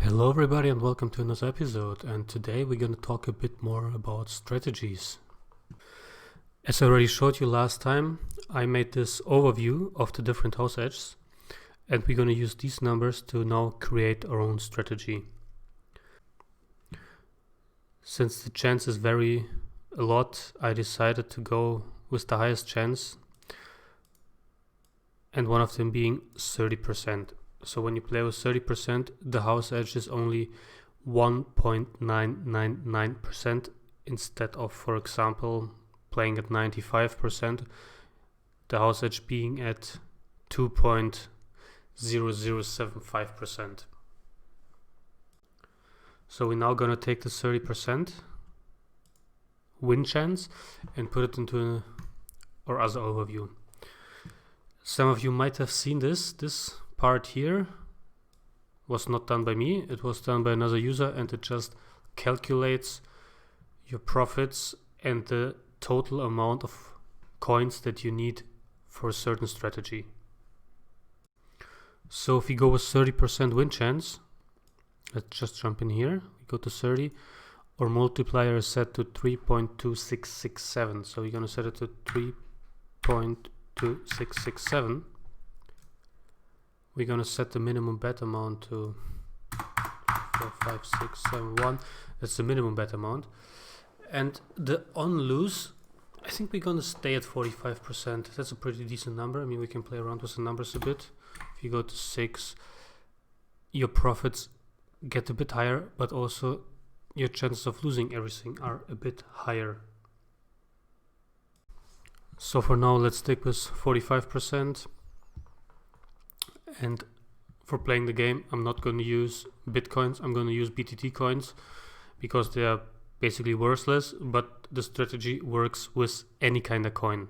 Hello everybody and welcome to another episode, and today we're going to talk a bit more about strategies. As I already showed you last time, I made this overview of the different house edges, and we're going to use these numbers to now create our own strategy. Since the chances vary a lot, I decided to go with the highest chance, and one of them being 30%. So when you play with 30%, the house edge is only 1.999% instead of, for example, playing at 95%, the house edge being at 2.0075%. So we're now going to take the 30% win chance and put it into our other overview. Some of you might have seen this part here was not done by me, it was done by another user, and it just calculates your profits and the total amount of coins that you need for a certain strategy. So if we go with 30% win chance, let's just jump in here, we go to 30, our multiplier is set to 3.2667, so we're going to set it to 3.2667. We're going to set the minimum bet amount to 45671. That's the minimum bet amount. And the on-lose, I think we're going to stay at 45%. That's a pretty decent number. I mean, we can play around with the numbers a bit. If you go to 6, your profits get a bit higher, but also your chances of losing everything are a bit higher. So for now, let's stick with 45%. And for playing the game, I'm not going to use Bitcoins, I'm going to use BTT coins because they are basically worthless, but the strategy works with any kind of coin.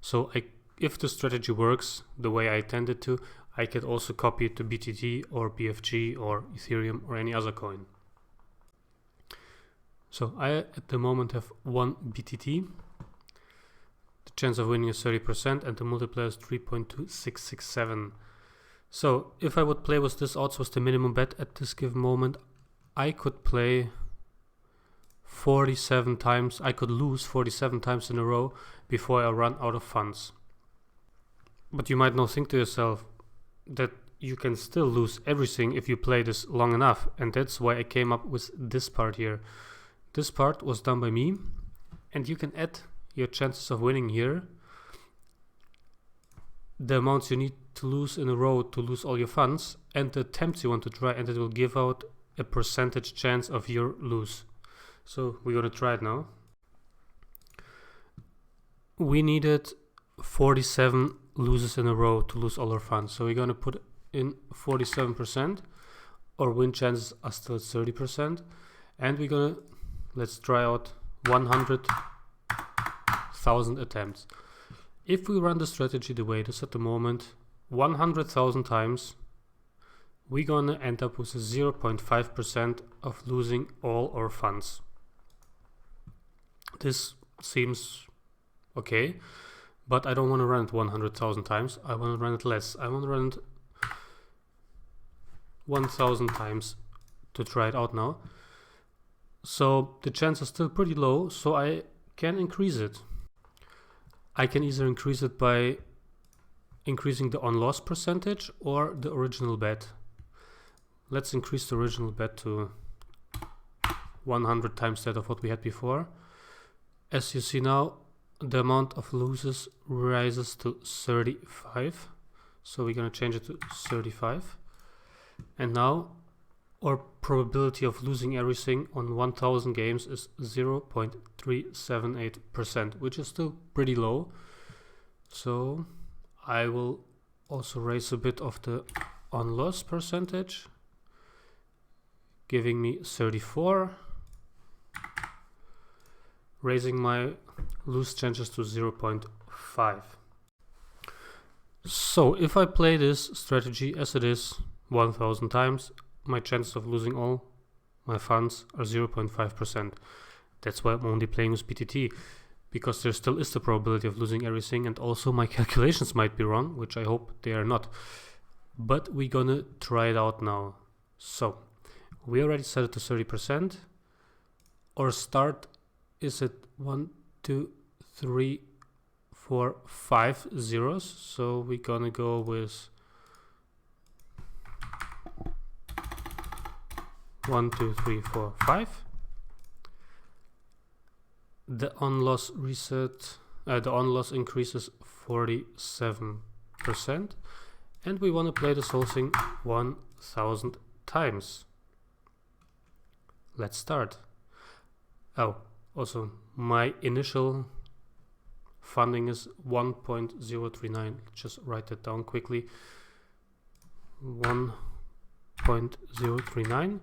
So if the strategy works the way I intended to, I could also copy it to BTT or BFG or Ethereum or any other coin. So I at the moment have 1 BTT. The chance of winning is 30% and the multiplier is 3.2667. So if I would play with this odds with the minimum bet at this given moment, I could play 47 times, I could lose 47 times in a row before I run out of funds. But you might now think to yourself that you can still lose everything if you play this long enough, and that's why I came up with this part here. This part was done by me, and you can add your chances of winning here, the amounts you need to lose in a row to lose all your funds, and the attempts you want to try, and it will give out a percentage chance of your lose. So we're going to try it now. We needed 47 loses in a row to lose all our funds, so we're going to put in 47%. Our win chances are still 30%, and we're going to, let's try out 100,000 attempts. If we run the strategy the way it is at the moment, 100,000 times, we're gonna end up with a 0.5% of losing all our funds. This seems okay, but I don't want to run it 100,000 times. I want to run it less. I want to run it 1,000 times to try it out now. So the chance is still pretty low, so I can increase it. I can either increase it by increasing the on-loss percentage or the original bet. Let's increase the original bet to 100 times that of what we had before. As you see now, the amount of losses rises to 35. So we're going to change it to 35. And now our probability of losing everything on 1000 games is 0.378%, which is still pretty low. So I will also raise a bit of the on-loss percentage, giving me 34, raising my lose chances to 0.5. So if I play this strategy as it is 1000 times, my chances of losing all my funds are 0.5%. That's why I'm only playing with BTT, because there still is the probability of losing everything, and also my calculations might be wrong, which I hope they are not. But we're gonna try it out now. So we already set it to 30%. Our start is at 1, 2, 3, 4, 5 zeros. So we're gonna go with 1, 2, 3, 4, 5. The on-loss reset, the on-loss increases 47%, and we want to play this whole thing 1000 times. Let's start. Oh, also my initial funding is 1.039. Just write that down quickly. 1.039.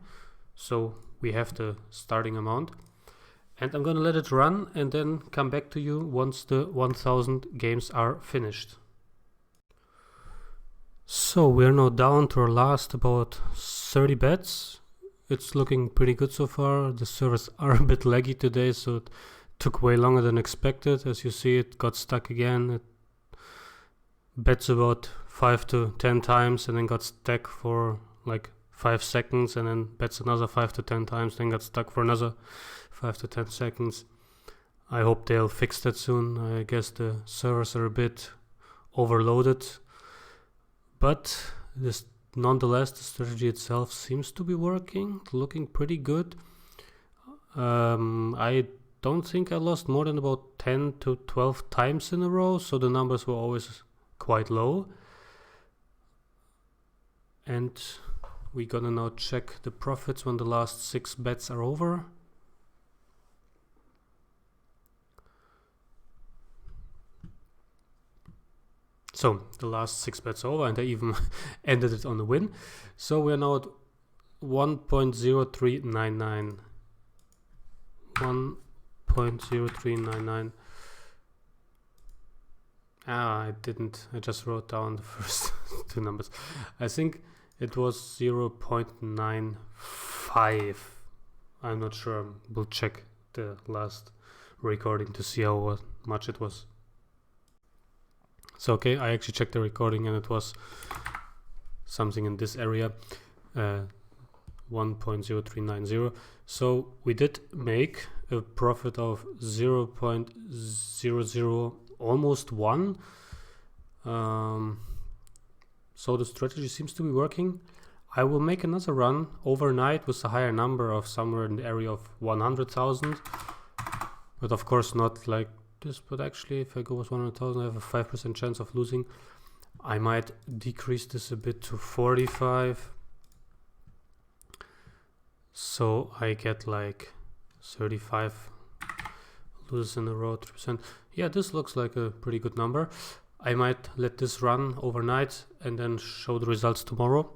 So we have the starting amount. And I'm gonna let it run and then come back to you once the 1000 games are finished. So we're now down to our last about 30 bets. It's looking pretty good so far. The servers are a bit laggy today, so it took way longer than expected. As you see, it got stuck again. It bets about 5 to 10 times and then got stuck for like 5 seconds, and then bets another 5 to 10 times, then got stuck for another 5 to 10 seconds. I hope they'll fix that soon. I guess the servers are a bit overloaded, but this nonetheless, the strategy itself seems to be working, looking pretty good. I don't think I lost more than about 10 to 12 times in a row, so the numbers were always quite low. And we're gonna now check the profits when the last 6 bets are over. So the last 6 bets are over, and I even ended it on a win. So we're now at 1.0399. 1.0399. I just wrote down the first 2 numbers. I think it was 0.95. I'm not sure. We'll check the last recording to see how much it was. So okay, I actually checked the recording and it was something in this area, 1.0390. So we did make a profit of 0.00, almost 1. So the strategy seems to be working. I will make another run overnight with a higher number of somewhere in the area of 100,000, but of course not like this, but actually if I go with 100,000 I have a 5% chance of losing. I might decrease this a bit to 45, so I get like 35 losses in a row, 3%. Yeah, this looks like a pretty good number. I might let this run overnight and then show the results tomorrow.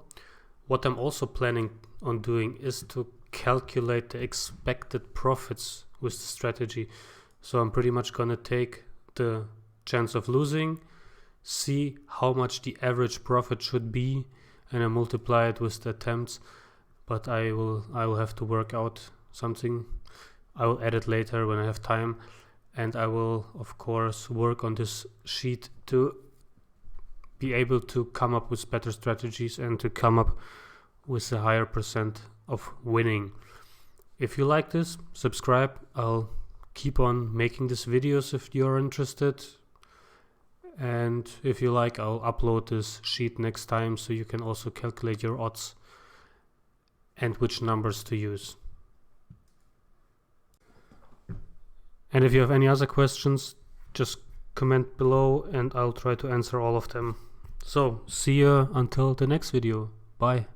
What I'm also planning on doing is to calculate the expected profits with the strategy. So I'm pretty much gonna take the chance of losing, see how much the average profit should be, and I multiply it with the attempts. But I will have to work out something. I will edit later when I have time, and I will of course work on this sheet to be able to come up with better strategies and to come up with a higher percent of winning. If you like this, subscribe. I'll keep on making these videos if you're interested, and if you like, I'll upload this sheet next time so you can also calculate your odds and which numbers to use. And if you have any other questions, just comment below and I'll try to answer all of them. So see you until the next video. Bye.